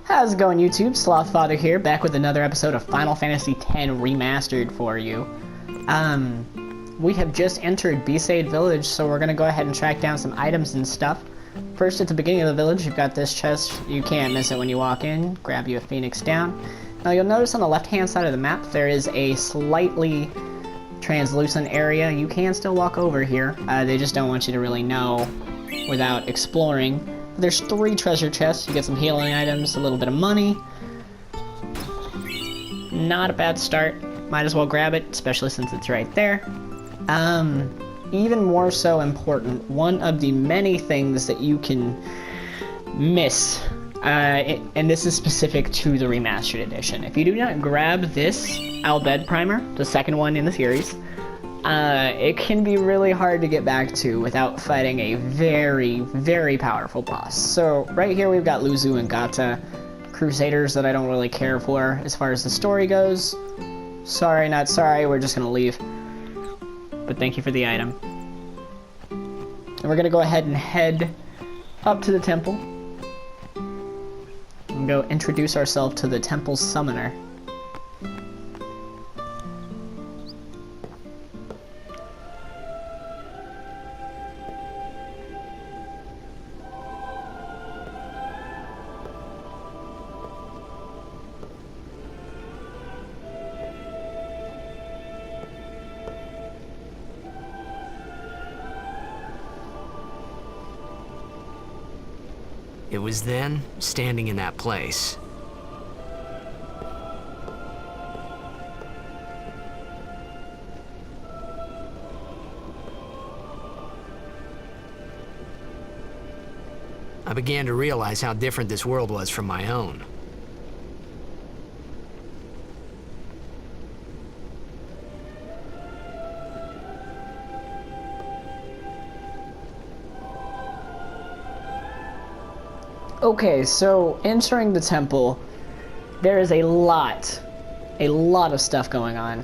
How's it going, YouTube? Slothfather here, back with another episode of Final Fantasy X Remastered for you. We have just entered Besaid Village, so we're gonna go ahead and track down some items and stuff. First, at the beginning of the village, you've got this chest. You can't miss it when you walk in. Grab you a phoenix down. Now, you'll notice on the left-hand side of the map, there is a slightly translucent area. You can still walk over here. They just don't want you to really know without exploring. There's 3 treasure chests. You get some healing items, a little bit of money. Not a bad start. Might as well grab it, especially since it's right there. Even more so important, one of the many things that you can miss, and this is specific to the Remastered Edition. If you do not grab this Albed Primer, the second one in the series, it can be really hard to get back to without fighting a very, very powerful boss. So right here we've got Luzu and Gata, Crusaders that I don't really care for as far as the story goes. Sorry, not sorry, we're just gonna leave. But thank you for the item. And we're gonna go ahead and head up to the temple and go introduce ourselves to the temple's summoner. It was then, standing in that place. I began to realize how different this world was from my own. Okay, so entering the temple, there is a lot of stuff going on.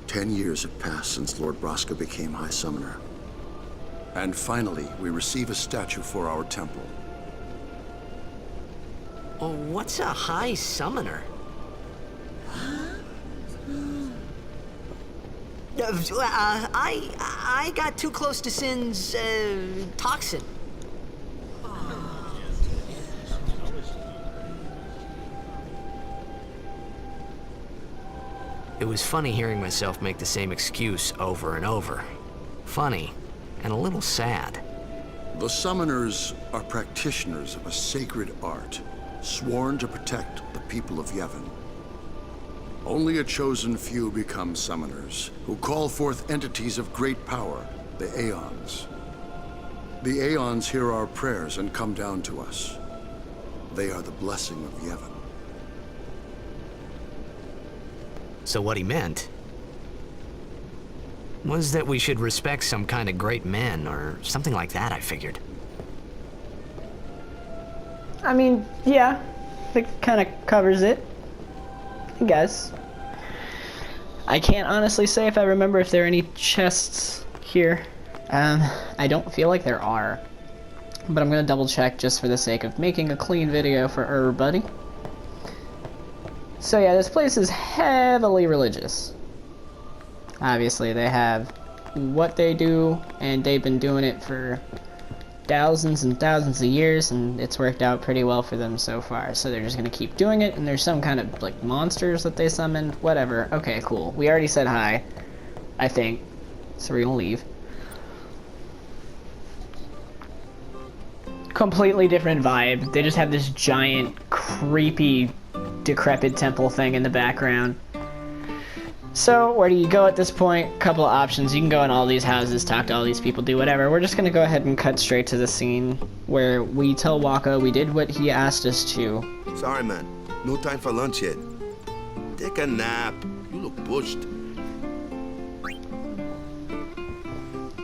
Ten years have passed since Lord Braska became High Summoner. And finally, we receive a statue for our temple. Oh, what's a High Summoner? I got too close to Sin's, toxin. It was funny hearing myself make the same excuse over and over. Funny, and a little sad. The Summoners are practitioners of a sacred art, sworn to protect the people of Yevon. Only a chosen few become summoners, who call forth entities of great power, the Aeons. The Aeons hear our prayers and come down to us. They are the blessing of Yevon. So what he meant was that we should respect some kind of great men, or something like that, I figured. I mean, yeah, it kind of covers it, I guess. I can't honestly say if I remember if there are any chests here. I don't feel like there are. But I'm gonna double check just for the sake of making a clean video for everybody. So yeah, this place is heavily religious. Obviously, they have what they do, and they've been doing it for thousands and thousands of years, and it's worked out pretty well for them so far. So they're just gonna keep doing it, and there's some kind of like monsters that they summoned. Whatever. Okay, cool. We already said hi, I think. So we're gonna leave. Completely different vibe. They just have this giant, creepy, decrepit temple thing in the background. So, where do you go at this point? Couple of options. You can go in all these houses, talk to all these people, do whatever. We're just gonna go ahead and cut straight to the scene where we tell Wakka we did what he asked us to. Sorry, man. No time for lunch yet. Take a nap. You look pushed.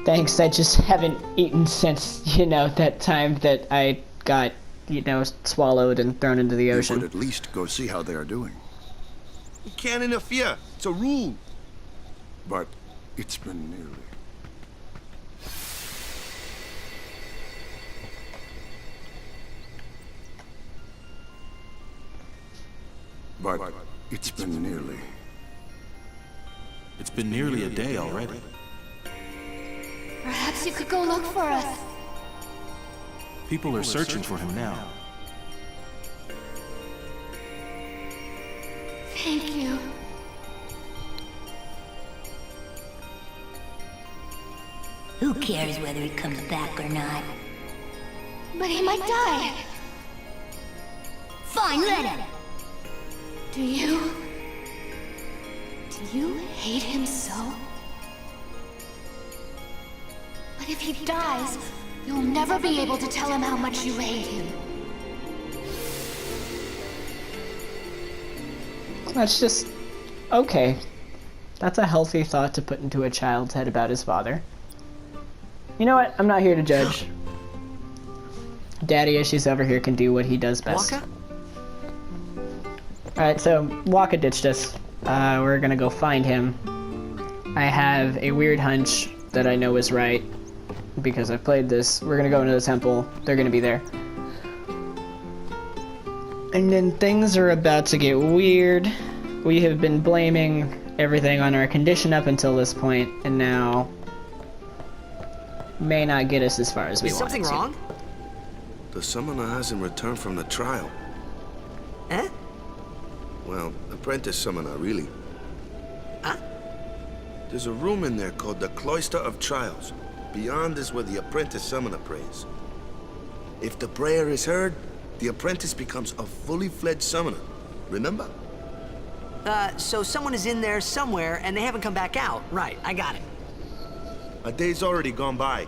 Thanks, I just haven't eaten since, you know, that time that I got, you know, swallowed and thrown into the ocean. You could at least go see how they are doing. You can't interfere. It's a rule. But it's been nearly. But it's been nearly. It's been nearly a day already. Perhaps you could go look for us. People are searching for him now. Thank you. Who cares whether he comes back or not? But he might die. Fine, let him. Do you hate him so? But if he dies, you'll never be able to tell him how much you hate him. That's just... okay. That's a healthy thought to put into a child's head about his father. You know what? I'm not here to judge. Daddy issues over here can do what he does best. Waka? Alright, so Waka ditched us. We're gonna go find him. I have a weird hunch that I know is right, because I've played this. We're gonna go into the temple. They're gonna be there. And then things are about to get weird. We have been blaming everything on our condition up until this point, and now may not get us as far as we Is want something to. wrong? The summoner hasn't returned from the trial. Eh? Well, apprentice summoner, really. Huh? There's a room in there called the Cloister of Trials. Beyond is where the apprentice summoner prays. If the prayer is heard, the apprentice becomes a fully fledged summoner. Remember? So someone is in there somewhere and they haven't come back out. Right, I got it. A day's already gone by.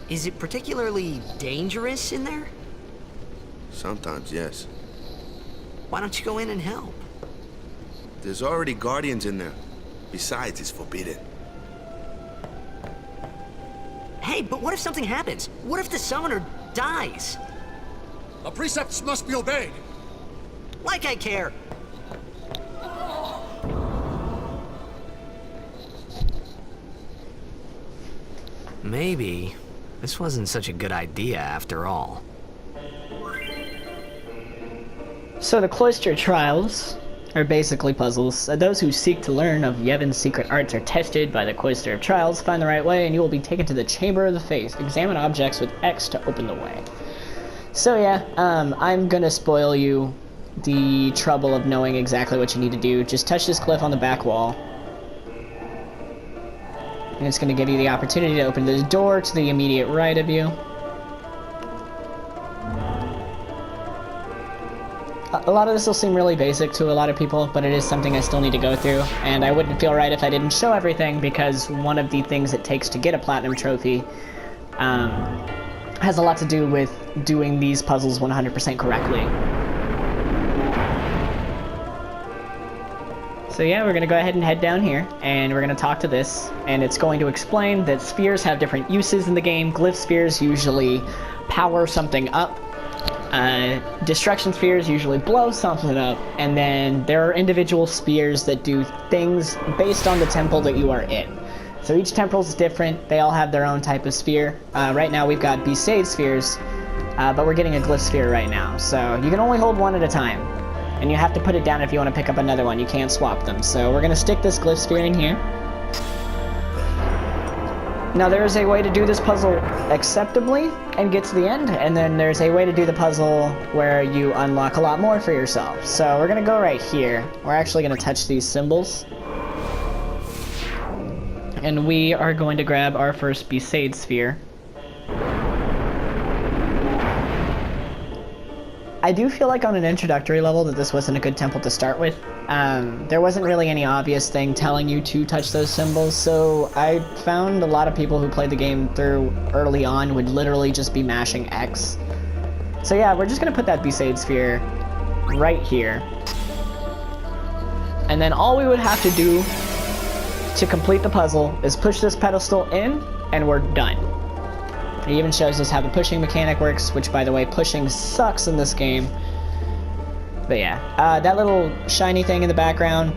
Is it particularly dangerous in there? Sometimes, yes. Why don't you go in and help? There's already guardians in there. Besides, it's forbidden. Hey, but what if something happens? What if the summoner dies? The precepts must be obeyed. Like I care. Maybe this wasn't such a good idea after all. So the Cloister Trials are basically puzzles. Those who seek to learn of Yevon's secret arts are tested by the Cloister of Trials. Find the right way and you will be taken to the Chamber of the Faith. Examine objects with X to open the way. So yeah, I'm gonna spoil you the trouble of knowing exactly what you need to do. Just touch this glyph on the back wall. And it's gonna give you the opportunity to open this door to the immediate right of you. A lot of this will seem really basic to a lot of people, but it is something I still need to go through, and I wouldn't feel right if I didn't show everything, because one of the things it takes to get a platinum trophy has a lot to do with doing these puzzles 100% correctly. So yeah, we're going to go ahead and head down here, and we're going to talk to this, and it's going to explain that spheres have different uses in the game. Glyph spheres usually power something up. Destruction spheres usually blow something up, and then there are individual spheres that do things based on the temple that you are in. So each temple is different, they all have their own type of sphere. Right now we've got Besaid spheres, but we're getting a glyph sphere right now. So you can only hold one at a time, and you have to put it down if you want to pick up another one. You can't swap them. So we're going to stick this glyph sphere in here. Now there is a way to do this puzzle acceptably and get to the end, and then there's a way to do the puzzle where you unlock a lot more for yourself. So we're gonna go right here. We're actually gonna touch these symbols. And we are going to grab our first Besaid sphere. I do feel like on an introductory level that this wasn't a good temple to start with. There wasn't really any obvious thing telling you to touch those symbols, so I found a lot of people who played the game through early on would literally just be mashing X. So yeah, we're just gonna put that Besaid sphere right here. And then all we would have to do to complete the puzzle is push this pedestal in, and we're done. It even shows us how the pushing mechanic works, which, by the way, pushing sucks in this game. But yeah, that little shiny thing in the background,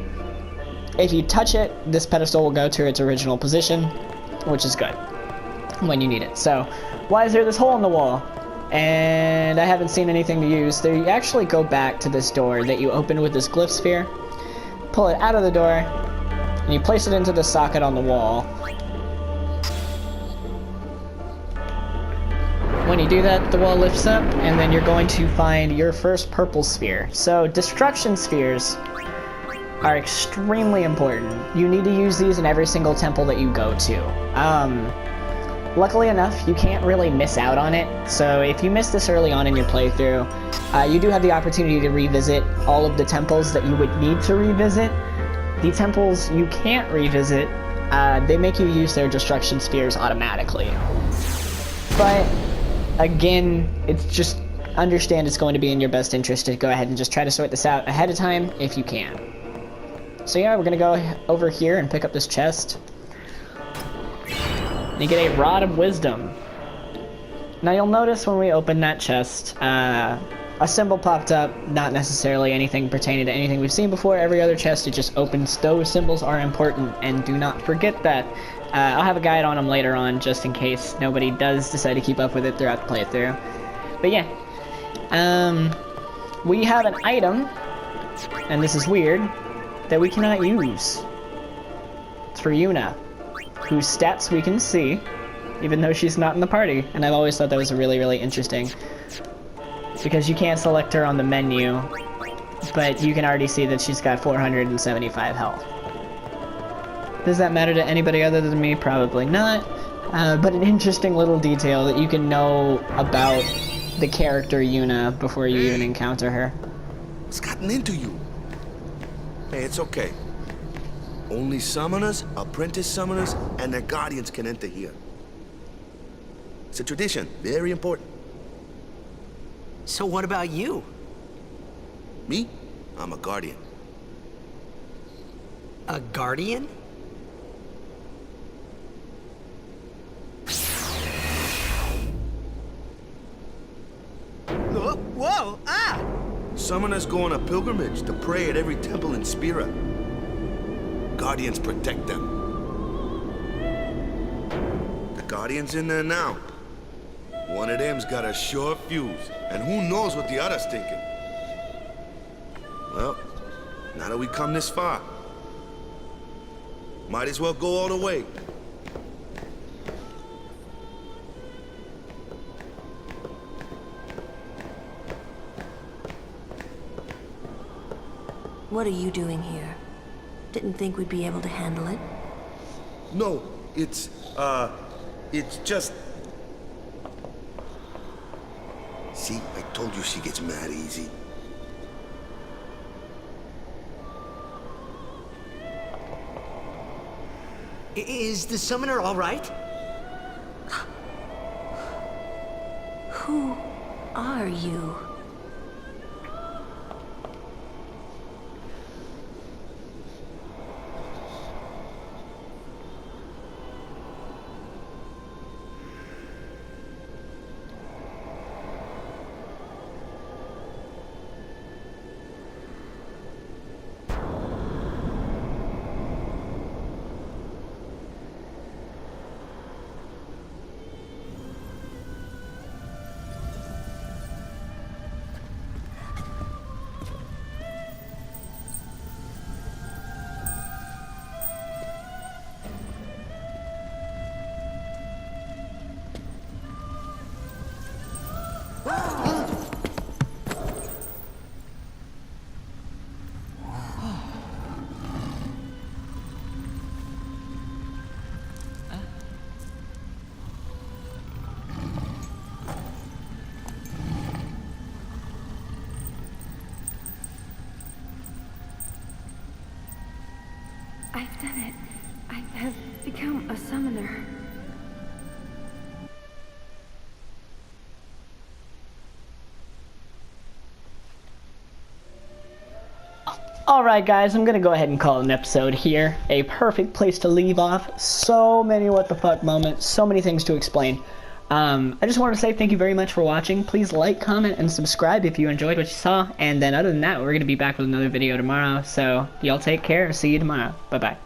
if you touch it, this pedestal will go to its original position, which is good when you need it. So, why is there this hole in the wall? and I haven't seen anything to use. So you actually go back to this door that you opened with this glyph sphere, pull it out of the door, and you place it into the socket on the wall. When you do that, the wall lifts up, and then you're going to find your first purple sphere. So destruction spheres are extremely important. You need to use these in every single temple that you go to. Luckily enough, you can't really miss out on it, so if you miss this early on in your playthrough, you do have the opportunity to revisit all of the temples that you would need to revisit. The temples you can't revisit, they make you use their destruction spheres automatically. But, again, it's just, understand it's going to be in your best interest to go ahead and just try to sort this out ahead of time if you can. So yeah, we're gonna go over here and pick up this chest. You get a Rod of Wisdom. Now you'll notice when we open that chest, a symbol popped up, not necessarily anything pertaining to anything we've seen before. Every other chest, it just opens. Those symbols are important, and do not forget that. I'll have a guide on them later on, just in case nobody does decide to keep up with it throughout the playthrough. But yeah, we have an item, and this is weird, that we cannot use. It's for Yuna, whose stats we can see, even though she's not in the party. And I've always thought that was really, really interesting, because you can't select her on the menu, but you can already see that she's got 475 health. Does that matter to anybody other than me? Probably not, but an interesting little detail that you can know about the character Yuna before you even encounter her. What's gotten into you? Hey, it's okay. Only summoners, apprentice summoners, and their guardians can enter here. It's a tradition, very important. So what about you? Me? I'm a guardian. A guardian? Whoa! Ah! Summoners go on a pilgrimage to pray at every temple in Spira. Guardians protect them. The Guardian's in there now. One of them's got a short fuse, and who knows what the other's thinking. Well, now that we come this far, might as well go all the way. What are you doing here? Didn't think we'd be able to handle it. No, it's just... See, I told you she gets mad easy. Is the summoner all right? Who are you? I've done it. I have become a summoner. Alright guys, I'm gonna go ahead and call it an episode here. A perfect place to leave off. So many what the fuck moments, so many things to explain. I just want to say thank you very much for watching. Please like, comment, and subscribe if you enjoyed what you saw. And then other than that, we're gonna be back with another video tomorrow. So y'all take care. See you tomorrow. Bye bye.